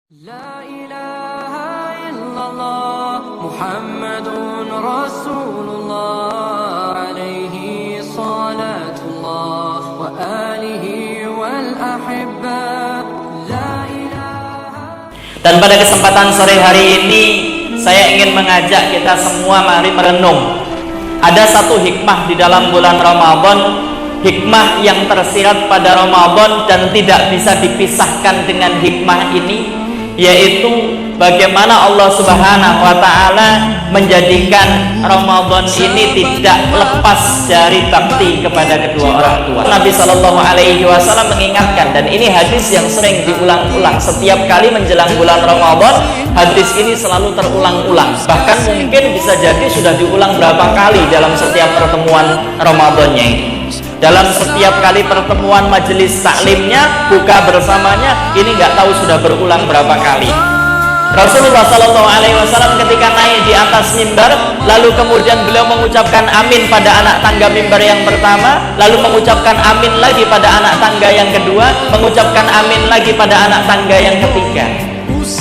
La ilaha illallah Muhammadun Rasulullah alaihi salatullah wa alihi wal ahibba. La ilaha. Dan pada kesempatan sore hari ini saya ingin mengajak kita semua mari merenung. Ada satu hikmah di dalam bulan Ramadan, hikmah yang tersirat pada Ramadan dan tidak bisa dipisahkan dengan hikmah ini, yaitu bagaimana Allah Subhanahu wa ta'ala menjadikan Ramadan ini tidak lepas dari bakti kepada kedua orang tua. Nabi Shallallahu Alaihi Wasallam mengingatkan, dan ini hadis yang sering diulang-ulang setiap kali menjelang bulan Ramadan. Hadis ini selalu terulang-ulang, bahkan mungkin bisa jadi sudah diulang berapa kali dalam setiap pertemuan Ramadannya ini. Dalam setiap kali pertemuan majelis taklimnya, buka bersamanya, ini nggak tahu sudah berulang berapa kali. Rasulullah Shallallahu Alaihi Wasallam ketika naik di atas mimbar, lalu kemudian beliau mengucapkan amin pada anak tangga mimbar yang pertama, lalu mengucapkan amin lagi pada anak tangga yang kedua, mengucapkan amin lagi pada anak tangga yang ketiga.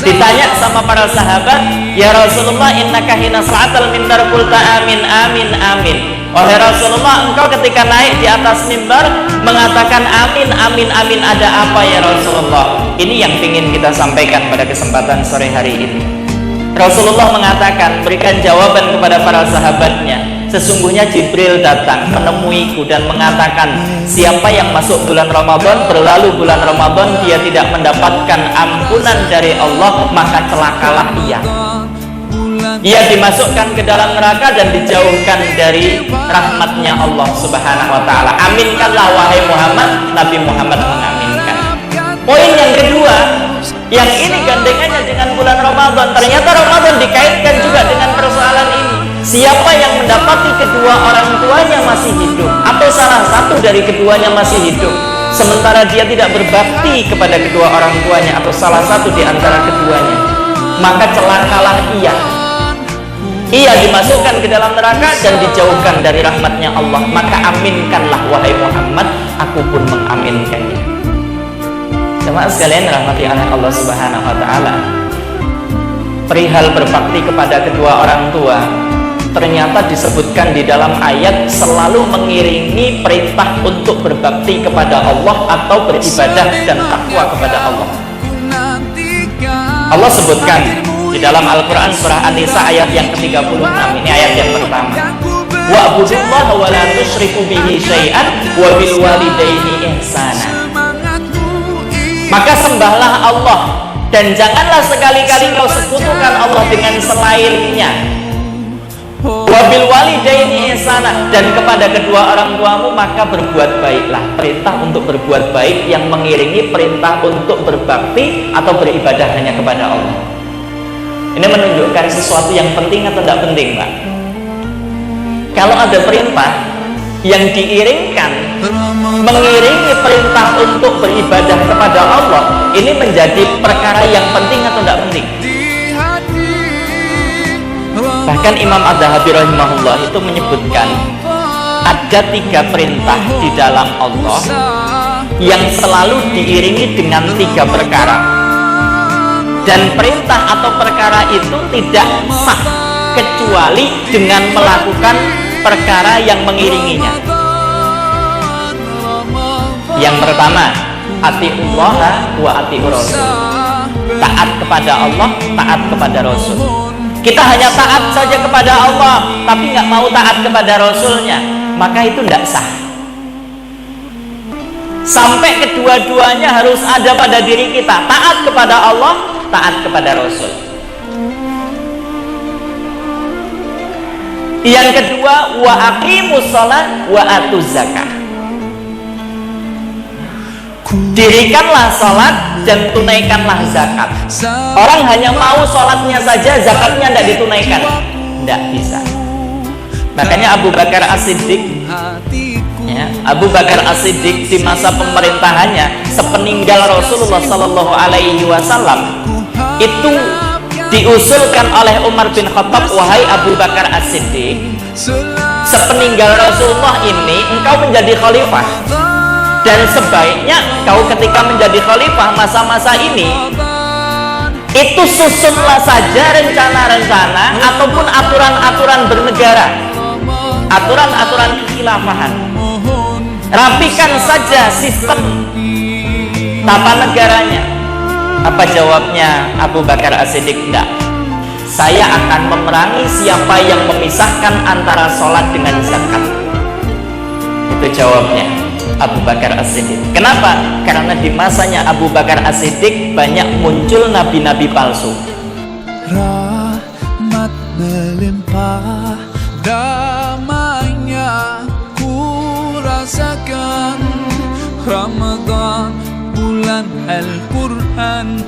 Ditanya sama para sahabat, ya Rasulullah, innaka hina sa'atal mimbar qulta amin amin amin. Wahai Rasulullah, engkau ketika naik di atas mimbar mengatakan amin amin amin, ada apa ya Rasulullah? Ini yang ingin kita sampaikan pada kesempatan sore hari ini. Rasulullah mengatakan, berikan jawaban kepada para sahabatnya, sesungguhnya Jibril datang menemuiku dan mengatakan, siapa yang masuk bulan Ramadan, berlalu bulan Ramadan, dia tidak mendapatkan ampunan dari Allah, maka celakalah ia. Ia dimasukkan ke dalam neraka dan dijauhkan dari rahmatnya Allah Subhanahu wa ta'ala. Aminkanlah wahai Muhammad. Nabi Muhammad mengaminkan. Poin yang kedua, yang ini gandengannya dengan bulan Ramadan. Ternyata Ramadan dikaitkan juga dengan persoalan ini. Siapa yang mendapati kedua orang tuanya masih hidup, atau salah satu dari keduanya masih hidup, sementara dia tidak berbakti kepada kedua orang tuanya atau salah satu di antara keduanya, maka celakalah ia. Ia dimasukkan ke dalam neraka dan dijauhkan dari rahmatnya Allah. Maka aminkanlah wahai Muhammad, aku pun mengaminkannya. Jemaah sekalian rahmati oleh Allah Subhanahu wa ta'ala, perihal berbakti kepada kedua orang tua ternyata disebutkan di dalam ayat selalu mengiringi perintah untuk berbakti kepada Allah atau beribadah dan takwa kepada Allah. Allah sebutkan di dalam Al-Quran surah An-Nisa ayat yang ke-36, ini ayat yang pertama, wa'budullaha wa la tusyriku bihi syai'an wa bil walidaini ihsana. Maka sembahlah Allah dan janganlah sekali-kali kau sekutukan Allah dengan selainnya. Wa bil walidaini ihsana, dan kepada kedua orang tuamu maka berbuat baiklah. Perintah untuk berbuat baik yang mengiringi perintah untuk berbakti atau beribadah hanya kepada Allah. Ini menunjukkan sesuatu yang penting atau tidak penting, Pak? Kalau ada perintah yang diiringkan, mengiringi perintah untuk beribadah kepada Allah, ini menjadi perkara yang penting atau tidak penting? Bahkan Imam Adz-Dzahabi rahimahullah itu menyebutkan ada 3 perintah di dalam Allah yang selalu diiringi dengan 3 perkara. Dan perintah atau perkara itu tidak sah kecuali dengan melakukan perkara yang mengiringinya. Yang pertama, atiullah wa atiur rasul. Taat kepada Allah, taat kepada Rasul. Kita hanya taat saja kepada Allah, tapi nggak mau taat kepada Rasulnya, maka itu tidak sah. Sampai kedua-duanya harus ada pada diri kita, taat kepada Allah, taat kepada Rasul. Yang kedua, wa aqimus shalah wa atuz zakah. Dirikanlah salat dan tunaikanlah zakat. Orang hanya mau salatnya saja, zakatnya tidak ditunaikan, tidak bisa. Makanya Abu Bakar As-Siddiq, ya, Abu Bakar As-Siddiq di masa pemerintahannya sepeninggal Rasulullah Sallallahu Alaihi Wasallam itu diusulkan oleh Umar bin Khattab, wahai Abu Bakar As-Siddiq, sepeninggal Rasulullah ini engkau menjadi khalifah, dan sebaiknya kau ketika menjadi khalifah masa-masa ini itu susunlah saja rencana-rencana ataupun aturan-aturan bernegara, aturan-aturan kekhilafahan. Rapikan saja sistem tata negaranya. Apa jawabnya Abu Bakar As-Siddiq? Enggak. Saya akan memerangi siapa yang memisahkan antara sholat dengan zakat. Itu jawabnya Abu Bakar As-Siddiq. Kenapa? Karena di masanya Abu Bakar As-Siddiq banyak muncul nabi-nabi palsu. Rahmat melimpah, damainya ku rasakan. Ramadan bulan Al-Quran